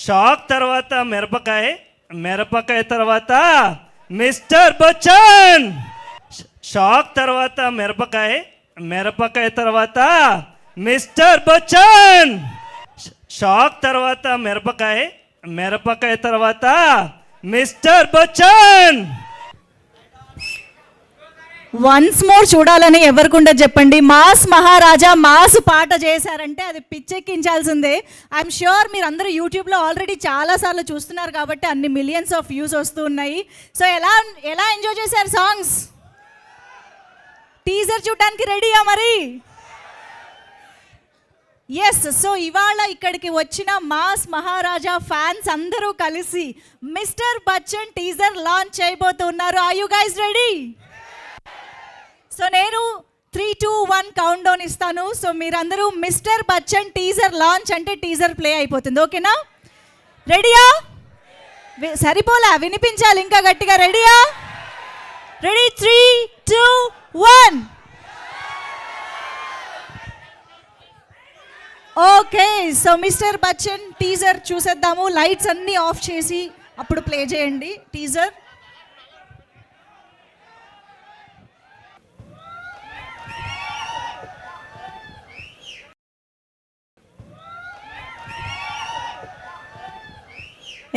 Shock తర్వాత మిరపకాయ, మిరపకాయ తర్వాత మిస్టర్ బచ్చన్. షాక్ తర్వాత మిరపకాయ, మిరపకాయ తర్వాత మిస్టర్ బచ్చన్. షాక్ తర్వాత మిరపకాయ, మిరపకాయ తర్వాత మిస్టర్ బచ్చన్. వన్స్ మోర్ చూడాలని ఎవరికుండా చెప్పండి. మాస్ మహారాజా మాస్ పాట చేశారంటే అది పిచ్చెక్కించాల్సిందే. ఐఎమ్ ష్యూర్ మీరు అందరూ యూట్యూబ్లో ఆల్రెడీ చాలాసార్లు చూస్తున్నారు కాబట్టి అన్ని మిలియన్స్ ఆఫ్ వ్యూస్ వస్తూ ఉన్నాయి. సో ఎలా ఎలా ఎంజాయ్ చేశారు సాంగ్స్? టీజర్ చూడడానికి రెడీయా మరి? ఎస్. సో ఇవాళ ఇక్కడికి వచ్చిన మాస్ మహారాజా ఫ్యాన్స్ అందరూ కలిసి మిస్టర్ బచ్చన్ టీజర్ లాంచ్ చేయబోతున్నారు. Are you guys ready? So నేను 3, 2, 1 కౌంట్ డౌన్ ఇస్తాను. సో మీరందరూ మిస్టర్ బచ్చన్ టీజర్ లాంచ్ అంటే టీజర్ ప్లే అయిపోతుంది. ఓకేనా? రెడీయా? సరిపోలా, వినిపించాలి ఇంకా గట్టిగా. రెడీయా? Ready? 3, 2, 1. Okay. So Mister Bachchan teaser చూసేద్దాము. లైట్స్ అన్నీ ఆఫ్ చేసి అప్పుడు ప్లే చేయండి టీజర్.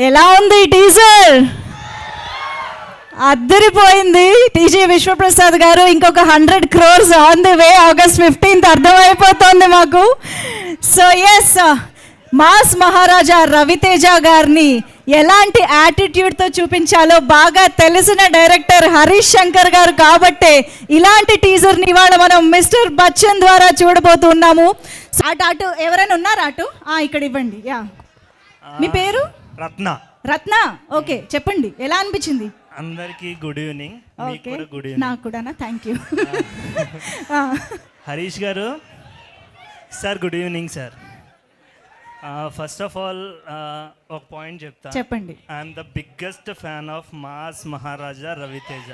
ఎలా ఉంది టీజర్? అద్దరిపోయింది. టీజీ విశ్వప్రసాద్ గారు ఇంకొక 100 crores on the way. August 15th అర్థమైపోతుంది మాకు. So yes, mass Maharaja Raviteja గారిని ఎలాంటి యాటిట్యూడ్తో చూపించాలో బాగా తెలిసిన డైరెక్టర్ హరీష్ శంకర్ గారు కాబట్టే ఇలాంటి టీజర్ని ఇవాళ మనం మిస్టర్ బచ్చన్ ద్వారా చూడబోతున్నాము. అటు ఎవరైనా ఉన్నారా? అటు ఇక్కడ ఇవ్వండి. యా, మీ పేరు? రత్న. రత్న. ఓకే, చెప్పండి ఎలా అనిపించింది? అందరికీ గుడ్ ఈవినింగ్. ఓకే, నాకు కూడానా? Thank you. హరీష్ గారు sir, good evening sir. First of all ఒక పాయింట్ చెప్తా. చెప్పండి. I'm the biggest fan of mass Maharaja Ravi Teja.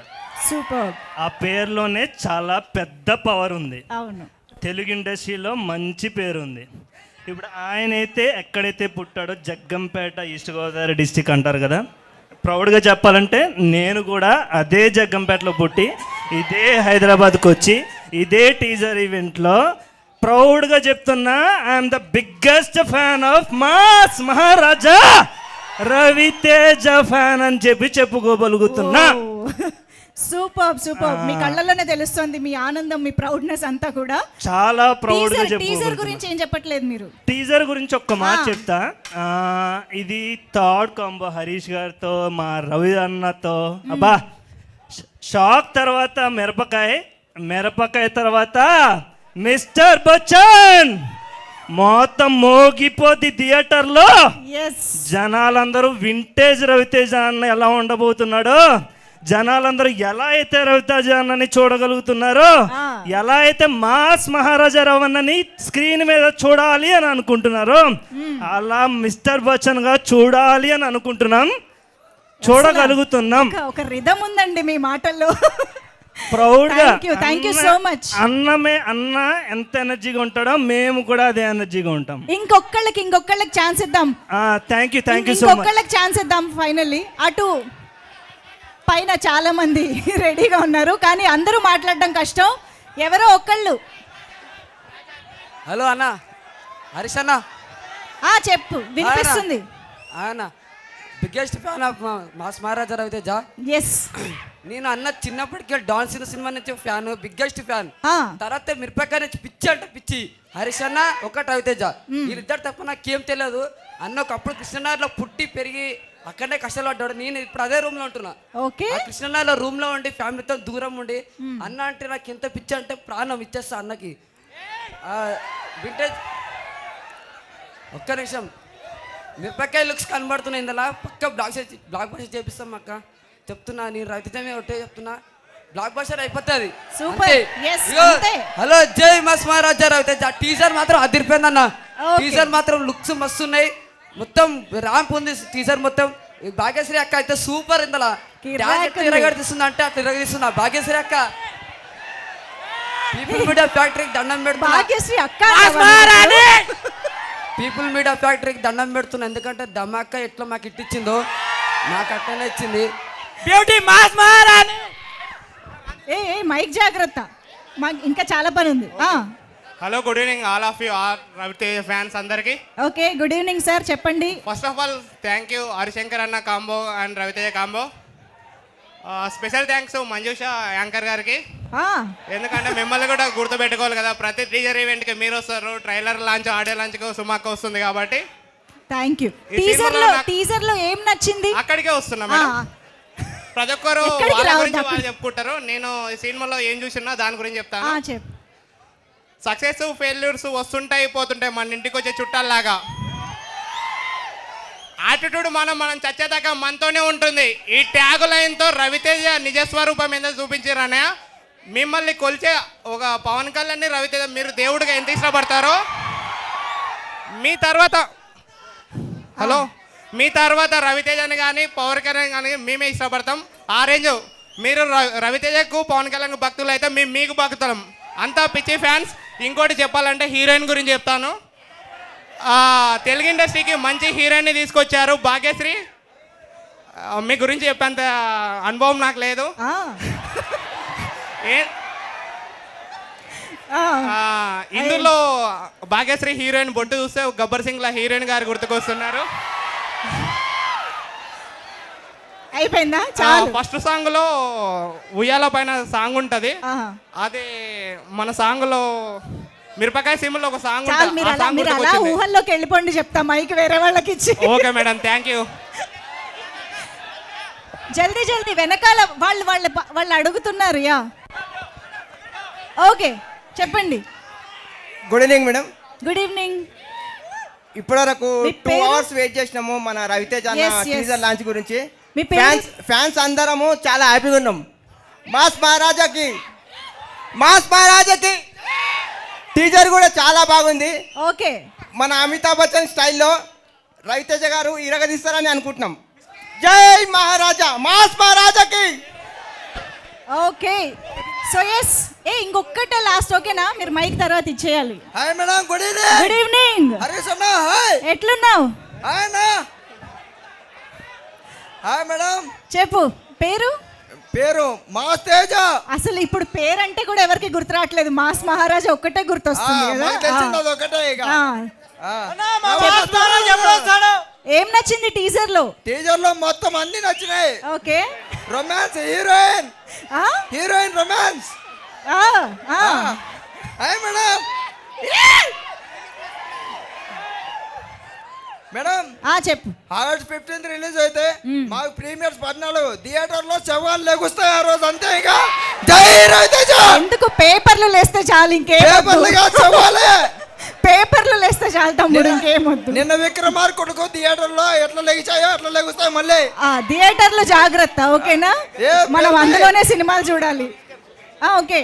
Super. ఆ పేరులోనే చాలా పెద్ద పవర్ ఉంది. అవును, తెలుగు ఇండస్ట్రీలో మంచి పేరు ఉంది. ఇప్పుడు ఆయన అయితే ఎక్కడైతే పుట్టాడో జగ్గంపేట, ఈస్ట్ గోదావరి డిస్టిక్ అంటారు కదా. ప్రౌడ్గా చెప్పాలంటే నేను కూడా అదే జగ్గంపేటలో పుట్టి ఇదే హైదరాబాద్కి వచ్చి ఇదే టీజర్ ఈవెంట్లో ప్రౌడ్గా చెప్తున్నా I'm the biggest fan of mass Maharaja Ravi Teja fan అని చెప్పి చెప్పుకోగలుగుతున్నా. Super super. మీ కళ్ళలోనే తెలుస్తుంది మీ ఆనందం, మీ ప్రౌడ్నెస్ అంతా కూడా. చాలా ప్రౌడ్ గా. టీజర్ గురించి ఏం చెప్పట్లేదు మీరు? టీజర్ గురించి ఒక్క మాట చెప్తా. ఇది థర్డ్ కాంబో హరీష్ గారితో మా రవి అన్నతో. అబ్బా, షాక్ తర్వాత మిరపకాయ, మిరపకాయ తర్వాత మిస్టర్ బచ్చన్. మొత్తం మోగిపోద్ది థియేటర్లో. జనాలందరూ వింటేజ్ రవితేజ అన్న ఎలా ఉండబోతున్నాడో, జనాలందరూ ఎలా అయితే రవితేజ అన్నని చూడగలుగుతున్నారో, ఎలా అయితే మాస్ మహారాజా రవణని స్క్రీన్ మీద చూడాలి అని అనుకుంటున్నారో, అలా మిస్టర్ బచ్చన్ గా చూడాలి అని అనుకుంటున్నాం, చూడగలుగుతున్నాం. ఒక రిథమ్ ఉందండి మీ మాటల్లో. ప్రౌడ్ గా. Thank you so much. అన్న ఎంత ఎనర్జీగా ఉంటాడో మేము కూడా అదే ఎనర్జీగా ఉంటాం. ఇంకొకళ్ళకి ఛాన్స్ ఇద్దాం. Thank you so much. ఇంకొకళ్ళకి ఛాన్స్ ఇద్దాం. ఫైనల్లీ అటు పైన చాలా మంది రెడీగా ఉన్నారు కానీ అందరూ మాట్లాడడం కష్టం. ఎవరో ఒకళ్ళు. హలో అన్న, హరీష్ అన్న. చెప్పు, వినిపిస్తుంది. అన్న biggest fan of mass Maharaja Ravi Teja. Yes. నేను అన్న చిన్నప్పటికే డాన్స్ సినిమా నుంచి ఫ్యాన్, బిగ్గెస్ట్ ఫ్యాన్. తర్వాత మిరపకాయ నుంచి పిచ్చి అంటే పిచ్చి. హరీష్ అన్న ఒకటి రవితేజ, వీళ్ళిద్దరు తప్ప నాకేం తెలియదు. అన్న ఒకప్పుడు కృష్ణనగర్లో పుట్టి పెరిగి అక్కడనే కష్టాలు పడ్డాడు. నేను ఇప్పుడు అదే రూమ్ లో ఉంటున్నా. కృష్ణనగర్లో రూమ్ లో ఉండి ఫ్యామిలీతో దూరం ఉండి అన్న అంటే నాకు ఎంత పిచ్చి అంటే ప్రాణం ఇచ్చేస్తా అన్నకి. వింటేజ్ ఒక్క నిమిషం, మిరపకాయ లుక్స్ కనబడుతున్నాయి ఇందులో. పక్క బ్లాక్ బస్టర్ చేపిస్తాం అక్క, చెప్తున్నా. నేను రవితేజమే ఒకటే చెప్తున్నా, బ్లాక్ బస్టర్ అయిపోతుంది. హలో, జై మాస్ మహారాజా రవితేజ. టీజర్ మాత్రం అదిరిపోయింది అన్న. టీజర్ మాత్రం లుక్స్ మస్తున్నాయి. మొత్తం ర్యాంప్ ఉంది టీజర్ మొత్తం. భాగ్యశ్రీ అక్క అయితే సూపర్. ఇందులో తిరగడిస్తుంది అంటే అట్లా తిరగదీస్తున్నా. భాగ్యశ్రీ అక్క పీపుల్ మీడియా ఫ్యాక్టరీకి దండం పెడుతున్నా. భాగ్యశ్రీ అక్క పీపుల్ మీడియా ఫ్యాక్టరీకి దండం పెడుతున్నా, ఎందుకంటే దమాక్క ఎట్లా మాకు ఇట్టించిందో నాకు అట్లనే ఇచ్చింది. బ్యూటీ మాస్ మహారాణి. ఏ మైక్ జాగ్రత్త, మాకు ఇంకా చాలా పని ఉంది. Hello, good evening all of you our Ravi Teja fans అందరికి. ఓకే, గుడ్ ఈవినింగ్ సార్, చెప్పండి. First of all thank you Harishankar అన్న combo and Ravi Teja combo. Special thanks Manjusha anchor గారికి, ఎందుకంటే మిమ్మల్ని కూడా గుర్తుపెట్టుకోవాలి కదా, ప్రతి టీజర్ ఈవెంట్కి మీరు వస్తారు, ట్రైలర్ లాంచ్ ఆడియో లాంచ్కి సుమాక వస్తుంది కాబట్టి. Thank you. ఈ సినిమాలో నాకు- టీజర్ లో ఏం నచ్చింది? అక్కడికే వస్తున్నా మేడం. ప్రతి ఒక్కరు ఎక్కడికి వాళ్ళ రావద్దు, గురించి అక్కడ. వాళ్ళు చెప్పుకుంటారు. నేను ఈ సినిమాలో ఏం చూసినా దాని గురించి చెప్తాను. చెప్పు. సక్సెస్ ఫెయిల్యూర్స్ వస్తుంటాయి పోతుంటాయి మన ఇంటికి వచ్చే చుట్టాల్లాగా. యాటిట్యూడ్ మనం చచ్చేదాకా మనతోనే ఉంటుంది. ఈ ట్యాగ్ లైన్తో రవితేజ నిజస్వరూపం ఎంత చూపించారనే, మిమ్మల్ని కొలిచే ఒక పవన్ కళ్యాణ్ రవితేజ మీరు దేవుడిగా ఎంత ఇష్టపడతారో, మీ తర్వాత మీ తర్వాత రవితేజని కానీ పవన్ కళ్యాణ్ కానీ మేమే ఇష్టపడతాం. ఆ రేంజ్ మీరు రవితేజకు పవన్ కళ్యాణ్ భక్తులు అయితే మేము మీకు భక్తులం, అంతా పిచ్చి ఫ్యాన్స్. ఇంకోటి చెప్పాలంటే హీరోయిన్ గురించి చెప్తాను. తెలుగు ఇండస్ట్రీకి మంచి హీరోయిన్ని తీసుకొచ్చారు భాగ్యశ్రీ. మీ గురించి చెప్పేంత అనుభవం నాకు లేదు. ఇందులో భాగ్యశ్రీ హీరోయిన్ బొట్టు చూస్తే గబ్బర్ సింగ్ లా హీరోయిన్ గారు గుర్తుకొస్తున్నారు. అయిపోయిందా? చాలు. ఫస్ట్ సాంగ్ లో ఉయ్యాల పైన సాంగ్ ఉంటది, అది మన సాంగ్ లో మిరపకాయ సిమ్లో ఒక సాంగ్ చాలు, మీరు అలా ఊహల్లోకి వెళ్ళిపోండి, చెప్తా మైక్ వేరే వాళ్ళకి ఇచ్చి. Okay madam, thank you. జల్దీ వెనకాల వాళ్ళు అడుగుతున్నారు. యా, ఓకే, చెప్పండి. Good evening madam. Good evening. ఇప్పటివరకు మీ 2 పేరు? అవర్స్ వెయిట్ చేసినాము మన రవితేజ అన్న Yes, yes. టీజర్ లాంచ్ గురించి. మీ పేరు? ఫ్యాన్స్ అందరము చాలా హ్యాపీగా ఉన్నాం. మాస్ మహారాజాకి టీజర్ కూడా చాలా బాగుంది. ఓకే, మన అమితాబ్ బచ్చన్ స్టైల్లో రవితేజ గారు ఇరగదీస్తారని అనుకుంటున్నాం. జై మహారాజా, మాస్ మహారాజాకి. ఓకే. సో ఎస్, ఇంకొక్కటే లాస్ట్, ఓకేనా? మీరు మైక్ తర్వాత ఇచ్చేయాలి. Hi madam, good evening. Good evening. Harish అన్న, హాయ్. ఎట్లున్నావు? హాయ్ అన్న. Hi madam. చెప్పు, పేరు? పేరు మాస్ తేజ. అసలు ఇప్పుడు పేరంటే కూడా ఎవరికి గుర్తు రావట్లేదు, మాస్ మహారాజా ఒక్కటే గుర్తొస్తుంది కదా. ఒకటే ఇక. ఏం నచ్చింది టీజర్ లో? టీజర్ లో మొత్తం అన్ని నచ్చినాయి. Okay. Romance, heroine romance. Hi madam. Madam, చెప్పు. ఆగస్ట్ 15 రిలీజ్ అయితే మాకు ప్రీమియర్స్ 14 థియేటర్ లో శవాలు లెగుస్తాయి ఆ రోజు, అంతే. ఇక జై రవితేజ. ఎందుకు పేపర్లు లేస్తే చాలు, పేపర్లు లేస్తే చాలు తమ్ముడు, ఇంకేమొద్దు. నిన్న విక్రమార్కుడుకు థియేటర్ లో ఎట్లా లెగిచాయో అట్లా లెగుస్తాయి మళ్ళీ. థియేటర్ లో జాగ్రత్త, ఓకేనా? మనం అందులోనే సినిమాలు చూడాలి. ఓకే.